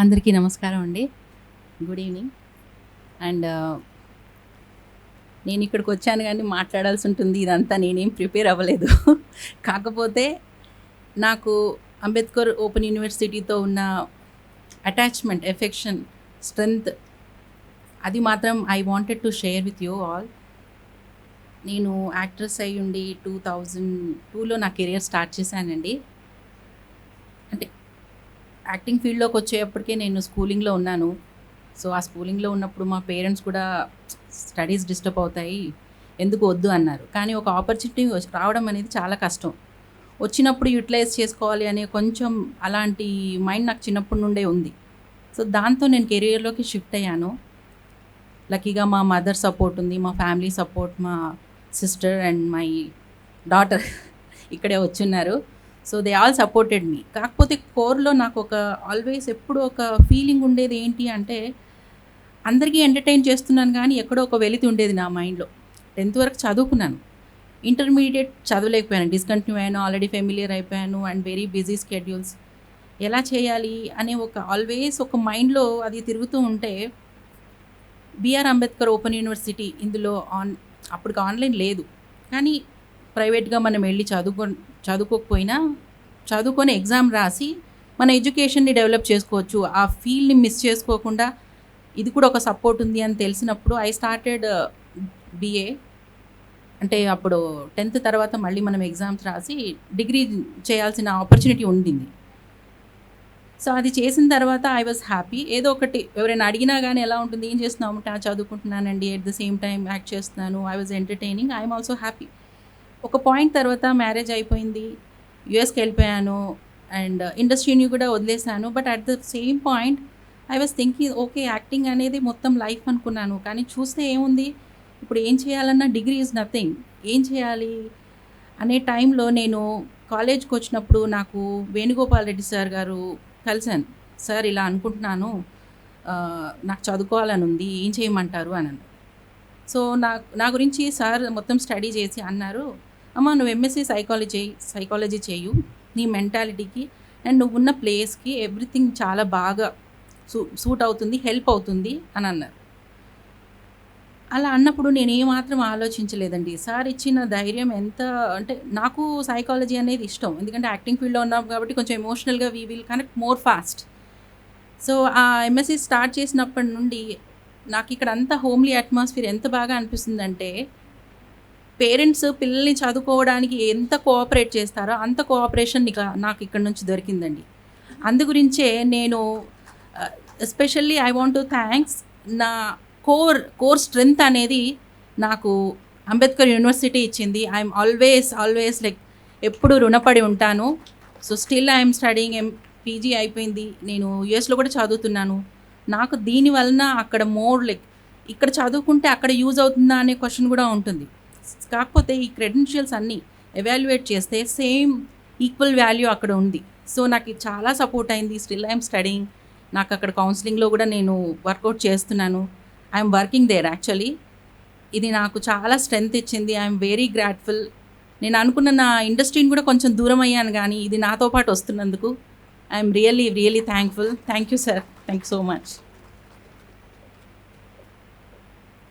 అందరికీ నమస్కారం అండి. Good evening. అండ్ నేను ఇక్కడికి వచ్చాను కానీ మాట్లాడాల్సి ఉంటుంది. ఇదంతా నేనేం ప్రిపేర్ అవ్వలేదు. కాకపోతే నాకు అంబేద్కర్ ఓపెన్ యూనివర్సిటీతో ఉన్న అటాచ్మెంట్, ఎఫెక్షన్, స్ట్రెంగ్త్ అది మాత్రం I wanted to share with you all. నేను యాక్ట్రెస్ అయ్యి ఉండి 2002లో నా కెరియర్ స్టార్ట్ చేశానండి. అంటే యాక్టింగ్ ఫీల్డ్లోకి వచ్చేటప్పటికే నేను స్కూలింగ్లో ఉన్నాను. సో ఆ స్కూలింగ్లో ఉన్నప్పుడు మా పేరెంట్స్ కూడా స్టడీస్ డిస్టర్బ్ అవుతాయి, ఎందుకు వద్దు అన్నారు. కానీ ఒక ఆపర్చునిటీ రావడం అనేది చాలా కష్టం. వచ్చినప్పుడు యూటిలైజ్ చేసుకోవాలి అనే కొంచెం అలాంటి మైండ్ నాకు చిన్నప్పటి నుండే ఉంది. సో దాంతో నేను కెరియర్లోకి షిఫ్ట్ అయ్యాను. లక్కీగా మా మదర్ సపోర్ట్ ఉంది, మా ఫ్యామిలీ సపోర్ట్, మా సిస్టర్ అండ్ మై డాటర్ ఇక్కడే వచ్చున్నారు. So they all supported me. కాకపోతే కోర్లో నాకు ఒక ఆల్వేస్ ఎప్పుడు ఒక ఫీలింగ్ ఉండేది ఏంటి అంటే, అందరికీ ఎంటర్టైన్ చేస్తున్నాను కానీ ఎక్కడో ఒక వెలితి ఉండేది నా మైండ్లో. 10th వరకు చదువుకున్నాను, ఇంటర్మీడియట్ చదవలేకపోయాను, డిస్కంటిన్యూ అయ్యాను, ఆల్రెడీ ఫెమిలియర్ అయిపోయాను అండ్ వెరీ బిజీ స్కెడ్యూల్స్. ఎలా చేయాలి అనే ఒక ఆల్వేస్ ఒక మైండ్లో అది తిరుగుతూ ఉంటే, బిఆర్ అంబేద్కర్ ఓపెన్ యూనివర్సిటీ ఇందులో అప్పటికి ఆన్లైన్ లేదు, కానీ ప్రైవేట్గా మనం వెళ్ళి చదువుకోకపోయినా చదువుకొని ఎగ్జామ్ రాసి మన ఎడ్యుకేషన్ని డెవలప్ చేసుకోవచ్చు, ఆ ఫీల్డ్ని మిస్ చేసుకోకుండా ఇది కూడా ఒక సపోర్ట్ ఉంది అని తెలిసినప్పుడు ఐ స్టార్టెడ్ బిఏ. అంటే అప్పుడు 10th తర్వాత మళ్ళీ మనం ఎగ్జామ్స్ రాసి డిగ్రీ చేయాల్సిన ఆపర్చునిటీ ఉండింది. సో అది చేసిన తర్వాత ఐ వాజ్ హ్యాపీ. ఏదో ఒకటి ఎవరైనా అడిగినా కానీ ఎలా ఉంటుంది, ఏం చేస్తున్నావు అంటే చదువుకుంటున్నానండి, at the same time act చేస్తున్నాను, I was entertaining, I'm also happy. ఒక పాయింట్ తర్వాత మ్యారేజ్ అయిపోయింది, యూఎస్కి వెళ్ళిపోయాను అండ్ ఇండస్ట్రీని కూడా వదిలేశాను. But at the same point I was thinking okay, acting అనేది మొత్తం లైఫ్ అనుకున్నాను, కానీ చూస్తే ఏముంది, ఇప్పుడు ఏం చేయాలన్నా డిగ్రీ ఈజ్ నథింగ్, ఏం చేయాలి అనే టైంలో నేను కాలేజ్కి వచ్చినప్పుడు నాకు వేణుగోపాల్ రెడ్డి సార్ గారు కలిశాను. సార్ ఇలా అనుకుంటున్నాను, నాకు చదువుకోవాలని ఉంది, ఏం చేయమంటారు అని అన్నారు. సో నా గురించి సార్ మొత్తం స్టడీ చేసి అన్నారు, అమ్మ నువ్వు ఎంఎస్సీ సైకాలజీ చేయు, నీ మెంటాలిటీకి అండ్ నువ్వు ఉన్న ప్లేస్కి ఎవ్రీథింగ్ చాలా బాగా సూట్ అవుతుంది, హెల్ప్ అవుతుంది అని అన్నారు. అలా అన్నప్పుడు నేను ఏమాత్రం ఆలోచించలేదండి. సార్ ఇచ్చిన ధైర్యం ఎంత అంటే, నాకు సైకాలజీ అనేది ఇష్టం, ఎందుకంటే యాక్టింగ్ ఫీల్డ్లో ఉన్నాం కాబట్టి కొంచెం ఎమోషనల్గా we will connect more fast. So ఆ ఎంఎస్సీ స్టార్ట్ చేసినప్పటి నుండి నాకు ఇక్కడ అంతా హోమ్లీ అట్మాస్ఫియర్ ఎంత బాగా అనిపిస్తుందంటే, పేరెంట్స్ పిల్లల్ని చదువుకోవడానికి ఎంత కోఆపరేట్ చేస్తారో అంత కోఆపరేషన్ నాకు ఇక్కడ నుంచి దొరికిందండి. అందు గురించే నేను especially I want to thanks నా కోర్ స్ట్రెంగ్త్ అనేది నాకు అంబేద్కర్ యూనివర్సిటీ ఇచ్చింది. ఐఎమ్ ఆల్వేస్ లైక్ ఎప్పుడు రుణపడి ఉంటాను. So still I'm studying, PG అయిపోయింది, నేను యూఎస్లో కూడా చదువుతున్నాను. నాకు దీని వలన అక్కడ మోర్ లైక్ ఇక్కడ చదువుకుంటే అక్కడ యూజ్ అవుతుందా అనే క్వశ్చన్ కూడా ఉంటుంది. కాకపోతే ఈ క్రెడెన్షియల్స్ అన్నీ ఎవాల్యుయేట్ చేస్తే సేమ్ ఈక్వల్ వాల్యూ అక్కడ ఉంది. సో నాకు ఇది చాలా సపోర్ట్ అయింది. స్టిల్ ఐఎమ్ స్టడీయింగ్, నాకు అక్కడ కౌన్సిలింగ్లో కూడా నేను వర్కౌట్ చేస్తున్నాను, ఐఎమ్ వర్కింగ్ దేర్ యాక్చువల్లీ. ఇది నాకు చాలా స్ట్రెంగ్త్ ఇచ్చింది, ఐఎమ్ వెరీ గ్రాట్ఫుల్. నేను అనుకున్న నా ఇండస్ట్రీని కూడా కొంచెం దూరం అయ్యాను, కానీ ఇది నాతో పాటు వస్తున్నందుకు I'm really thankful. Thank you sir, thank you so much.